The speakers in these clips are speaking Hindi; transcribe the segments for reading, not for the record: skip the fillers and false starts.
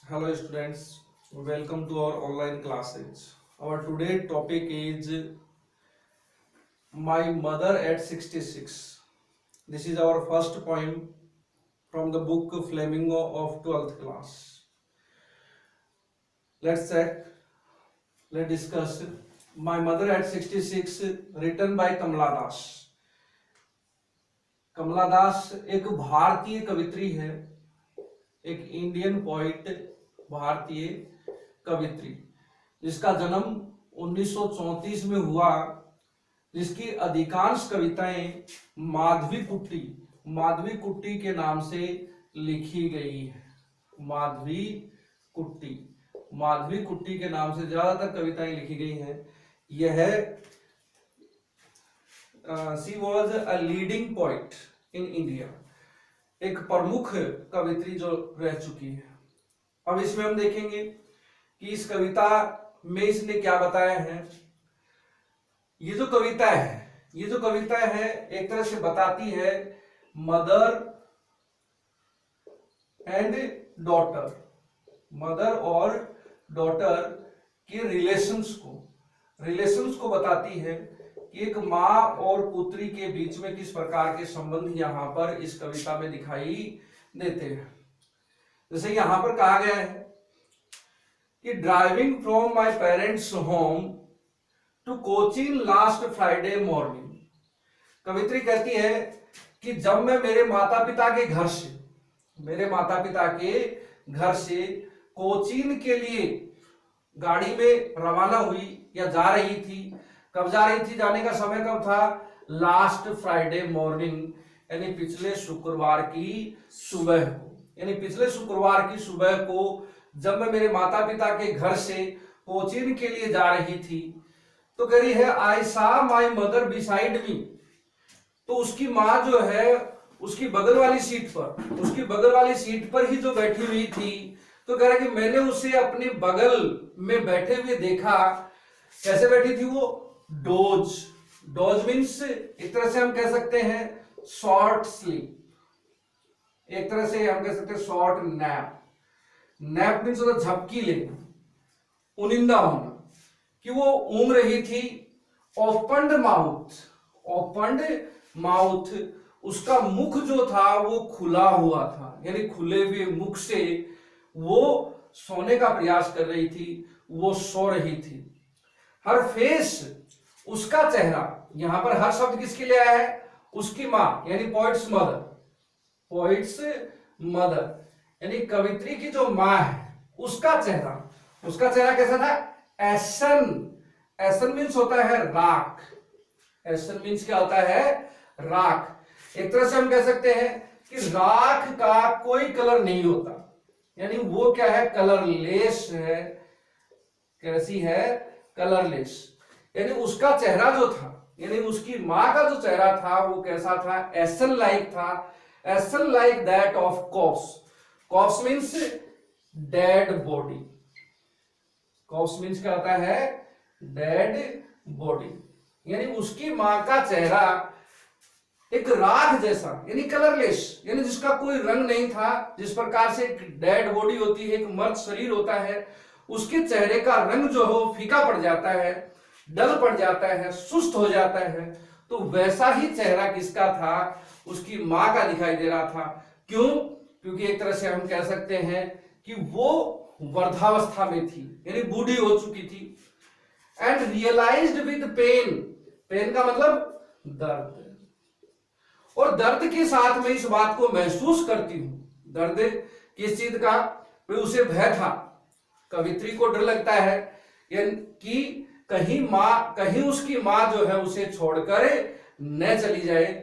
Hello students, welcome to our online classes. Our today topic is My Mother at 66. This is our first poem from the book Flamingo of 12th class. Let's check, let's discuss My Mother at 66 written by Kamala Das. कमला दास एक भारतीय कवित्री है, एक इंडियन पोइट, भारतीय कवित्री जिसका जन्म 1934 में हुआ, जिसकी अधिकांश कविताएं माधवी कुट्टी के नाम से लिखी गई है। माधवी कुट्टी के नाम से ज्यादातर कविताएं लिखी गई हैं। यह she was a leading poet in India, एक प्रमुख कवित्री जो रह चुकी है। अब इसमें हम देखेंगे कि इस कविता में इसने क्या बताया है। ये जो कविता है एक तरह से बताती है मदर एंड डॉटर, मदर और डॉटर के रिलेशंस को बताती है कि एक माँ और पुत्री के बीच में किस प्रकार के संबंध यहाँ पर इस कविता में दिखाई देते हैं। जैसे यहाँ पर कहा गया है कि driving from my parents home to Cochin last Friday morning. कवित्री कहती है कि जब मैं मेरे माता पिता के घर से कोचीन के लिए गाड़ी में रवाना हुई या जा रही थी। कब जा रही थी, जाने का समय कब था? लास्ट फ्राइडे मॉर्निंग, यानी पिछले शुक्रवार की सुबह को जब मैं मेरे माता पिता के घर से कोचीन के लिए जा रही थी, तो कह रही है आई सा माई मदर बिसाइड मी। तो उसकी माँ जो है उसकी बगल वाली सीट पर ही जो बैठी हुई थी, तो कह रहा कि मैंने उसे अपने बगल में बैठे हुए देखा। कैसे बैठी थी वो? डोज मीन्स एक तरह से हम कह सकते हैं शॉर्ट स्लीप, एक तरह से हम कह सकते हैं शॉर्ट नैप मीन्स झपकी लेना, उनिंदा होना, कि वो ऊँग रही थी। ओपन्ड माउथ, उसका मुख जो था वो खुला हुआ था, यानी खुले हुए मुख से वो सोने का प्रयास कर रही थी, वो सो रही थी। हर फेस, उसका चेहरा, यहां पर हर शब्द किसके लिए आया है? उसकी मां, यानी पोइट्स मदर, यानी कवित्री की जो मां है उसका चेहरा कैसा था? एसन मीन्स होता है राख। एसन मीन्स क्या होता है? राख। एक तरह से हम कह सकते हैं कि राख का कोई कलर नहीं होता, यानी वो क्या है? कलरलेस है। कैसी है? कलरलेस। यानी उसका चेहरा जो था, यानी उसकी मां का जो चेहरा था वो कैसा था? Ashen like that of corpse means dead body. Corpse means क्या होता है? Dead body. यानी उसकी मां का चेहरा एक राख जैसा, यानी कलरलेस, यानी जिसका कोई रंग नहीं था। जिस प्रकार से एक डेड बॉडी होती है, एक मर्त शरीर होता है, उसके चेहरे का रंग जो है फीका पड़ जाता है, डल पड़ जाता है, सुस्त हो जाता है। तो वैसा ही चेहरा किसका था? उसकी मां का दिखाई दे रहा था। क्यों? क्योंकि एक तरह से हम कह सकते हैं कि वो वृद्धावस्था में थी, यानी बूढ़ी हो चुकी थी। एंड रियलाइज्ड विद पेन का मतलब दर्द, और दर्द के साथ में इस बात को महसूस करती हूं। दर्द किस चीज का? उसे भय था। कवित्री को डर लगता है कि कहीं उसकी मां जो है उसे छोड़कर न चली जाए।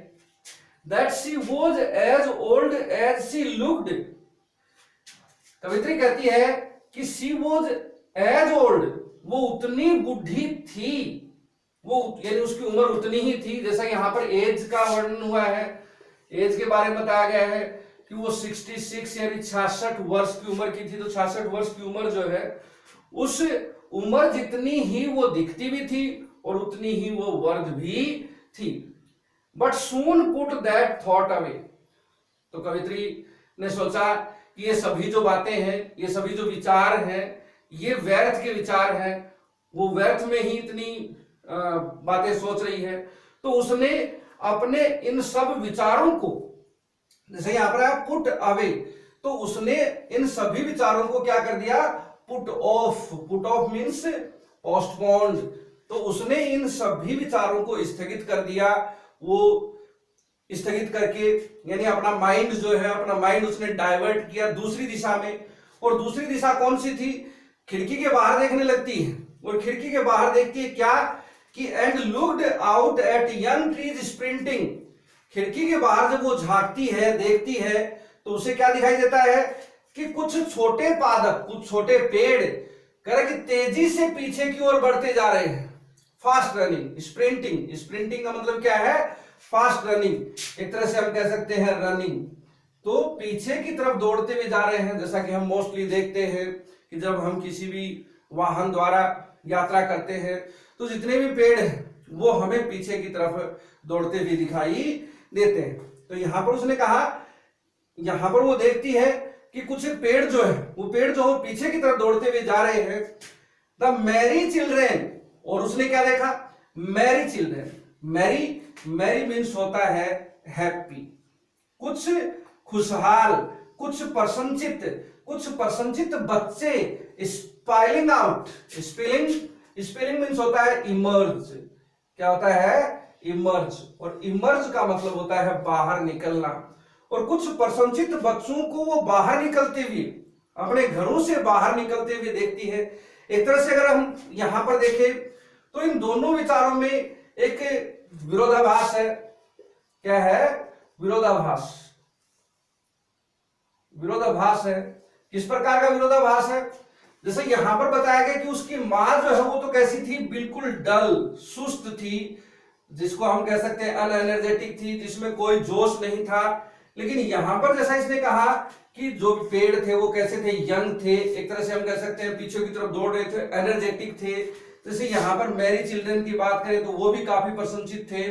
That she was as old as she looked. कवित्री कहती है कि she was as old, वो उतनी बुढ़ी थी, वो यानी उसकी उम्र उतनी ही थी। जैसा यहाँ पर एज का वर्णन हुआ है, एज के बारे में बताया गया है कि वो 66 यानी 66 वर्ष की उम्र की थी। तो 66 वर्ष की उम्र जो है, उस उम्र जितनी ही वो दिखती भी थी और उतनी ही वो वर्ध भी थी। But soon put that thought away. तो कवित्री ने सोचा कि ये सभी जो बातें हैं, ये सभी जो विचार हैं, ये व्यर्थ के विचार हैं, वो व्यर्थ में ही इतनी बातें सोच रही है। तो उसने अपने इन सब विचारों को, जैसे यहां पर है पुट अवे, तो उसने इन सभी विचारों को क्या कर दिया, put off. Put off means postponed. तो उसने इन सभी विचारों को स्थगित कर दिया। वो स्थगित करके यानी अपना माइंड जो है, अपना माइंड उसने डाइवर्ट किया दूसरी दिशा में। और दूसरी दिशा कौन सी थी, खिड़की के बाहर देखने लगती है। और खिड़की के बाहर देखती है क्या कि and looked out at young trees sprinting. खिड़की के बाहर जब वो झांकती है, देखती है, तो उसे क्या दिखाई देता है कि कुछ छोटे पादप, कुछ छोटे पेड़ करे कि तेजी से पीछे की ओर बढ़ते जा रहे हैं। Fast running, sprinting. स्प्रिंटिंग का मतलब क्या है, फास्ट रनिंग। एक तरह से हम कह सकते हैं रनिंग। तो पीछे की तरफ दौड़ते हुए जा रहे हैं, जैसा कि हम मोस्टली देखते हैं कि जब हम किसी भी वाहन द्वारा यात्रा करते हैं तो जितने भी पेड़ हैं वो हमें पीछे की तरफ दौड़ते हुए दिखाई देते हैं। तो यहां पर उसने कहा, यहां पर वो देखती है कि कुछ पेड़ जो है, वो पेड़ जो पीछे की तरफ दौड़ते हुए जा रहे हैं। द मैरी चिल्ड्रेन, और उसने क्या देखा, merry children. Merry, merry means होता है हैप्पी, कुछ खुशहाल, कुछ प्रसन्नचित बच्चे स्पाइलिंग आउट। स्पेलिंग मीन्स होता है इमर्ज। क्या होता है, इमर्ज। और इमर्ज का मतलब होता है बाहर निकलना। और कुछ प्रसन्नचित बच्चों को वो बाहर निकलते हुए, अपने घरों से बाहर निकलते हुए देखती है। एक तरह से अगर हम यहां पर देखें तो इन दोनों विचारों में एक विरोधाभास है। क्या है, विरोधाभास। विरोधाभास है। किस प्रकार का विरोधाभास है, जैसे यहां पर बताया गया कि उसकी मां जो है वो तो कैसी थी, बिल्कुल डल, सुस्त थी, जिसको हम कह सकते हैं अनएनर्जेटिक थी, जिसमें कोई जोश नहीं था। लेकिन यहां पर जैसा इसने कहा कि जो पेड़ थे वो कैसे थे, यंग थे, एक तरह से हम कह सकते हैं पीछे की तरफ दौड़ रहे थे, एनर्जेटिक थे। जैसे यहां पर मैरी चिल्ड्रन की बात करें तो वो भी काफी प्रसन्नचित थे,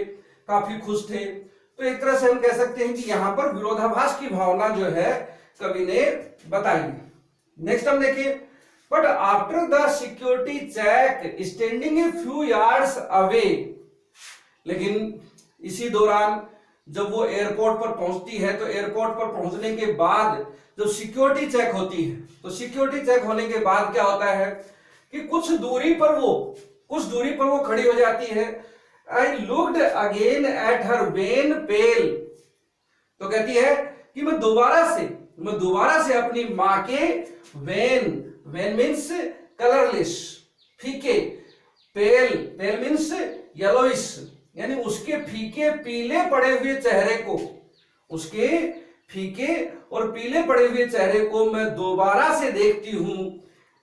काफी खुश थे। तो एक तरह से हम कह सकते हैं कि यहां पर विरोधाभास की भावना जो है कवि ने बताई। नेक्स्ट हम देखिए, but after the security check standing a few yards away. लेकिन इसी दौरान जब वो एयरपोर्ट पर पहुंचती है, तो एयरपोर्ट पर पहुंचने के बाद जब सिक्योरिटी चेक होती है, तो सिक्योरिटी चेक होने के बाद क्या होता है कि कुछ दूरी पर वो खड़ी हो जाती है। I looked again at her wan pale. तो कहती है कि मैं दोबारा से अपनी मां के वेन मीन्स कलरलेस, फीके, पेल मीन्स येलोइश, यानी उसके फीके पीले पड़े हुए चेहरे को, उसके फीके और पीले पड़े हुए चेहरे को मैं दोबारा से देखती हूं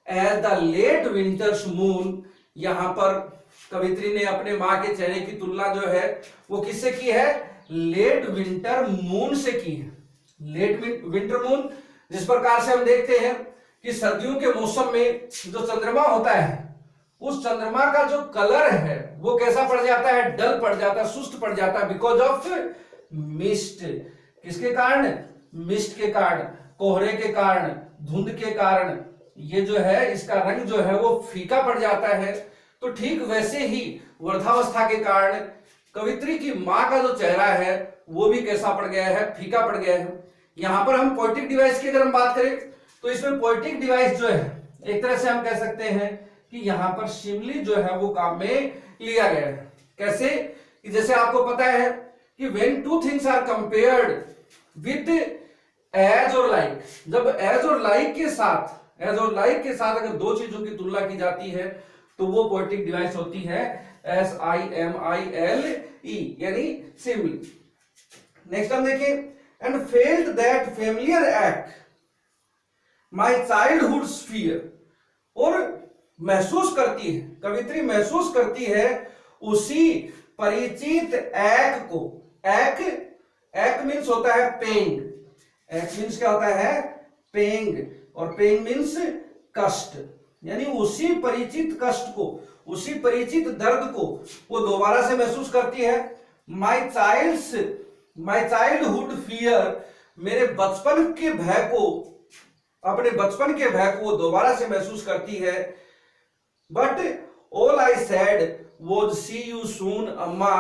as the late winter's moon. यहां पर कवित्री ने अपने मां के चेहरे की तुलना जो है वो किससे की है, लेट विंटर मून से की है। लेट विंटर मून, जिस प्रकार से हम देखते हैं कि सर्दियों के मौसम में जो चंद्रमा होता है, उस चंद्रमा का जो कलर है वो कैसा पड़ जाता है, डल पड़ जाता है, सुस्त पड़ जाता है, बिकॉज ऑफ मिस्ट। किसके कारण, मिस्ट के कारण, कोहरे के कारण, धुंध के कारण ये जो है इसका रंग जो है वो फीका पड़ जाता है। तो ठीक वैसे ही वृद्धावस्था के कारण कवित्री की मां का जो चेहरा है वो भी कैसा पड़ गया है, फीका पड़ गया है। यहां पर हम पोएटिक डिवाइस की अगर हम बात करें तो इसमें पोएटिक डिवाइस जो है एक तरह से हम कह सकते हैं कि यहां पर शिमली जो है वो काम में लिया गया है। कैसे कि जैसे आपको पता है कि when two things are compared with as और लाइक, जब एज और लाइक के साथ अगर दो चीजों की तुलना की जाती है तो वो पोएटिक डिवाइस होती है SIMILE, यानी सिमिली। नेक्स्ट हम देखें, एंड फेल्ड दैट फेमिलियर एक्ट माय चाइल्डहुड्स फियर। और महसूस करती है, कवित्री महसूस करती है उसी परिचित एक को। एक मीन्स होता है पेंग। एक मीन्स क्या होता है, पेंग, और पेंग मीन्स कष्ट, यानी उसी परिचित कष्ट को, उसी परिचित दर्द को वो दोबारा से महसूस करती है। माय चाइल्डहुड फियर, मेरे बचपन के भय को अपने बचपन के भय को वो दोबारा से महसूस करती है। But all I said was see you soon Amma,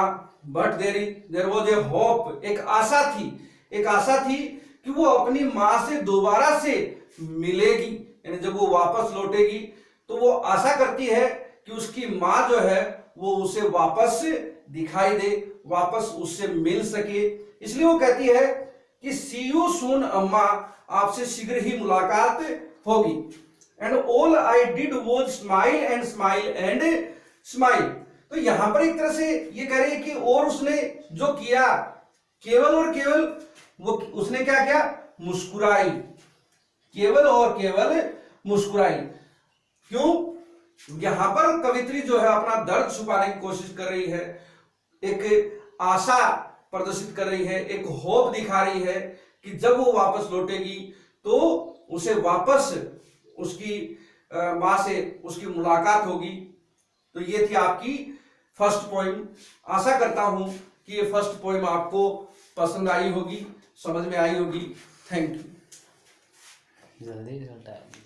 but there was a hope, एक आशा थी कि वो अपनी माँ से दोबारा से मिलेगी, यानी जब वो वापस लौटेगी तो वो आशा करती है कि उसकी माँ जो है वो उसे वापस दिखाई दे, वापस उससे मिल सके। इसलिए वो कहती है कि सी यू सून अम्मा, आपसे शीघ्र ही मुलाकात होगी। And all I did was smile and smile and smile. तो यहां पर एक तरह से ये कह रही है कि और उसने जो किया, केवल और केवल वो उसने क्या किया, मुस्कुराई, केवल और केवल मुस्कुराई। क्यों? यहां पर कवित्री जो है अपना दर्द छुपाने की कोशिश कर रही है, एक आशा प्रदर्शित कर रही है, एक होप दिखा रही है कि जब वो वापस लौटेगी तो उसे वापस उसकी मां से उसकी मुलाकात होगी। तो ये थी आपकी फर्स्ट पोइम। आशा करता हूं कि ये फर्स्ट पोइम आपको पसंद आई होगी, समझ में आई होगी। Thank you. जल्दी रिजल्ट आएगा।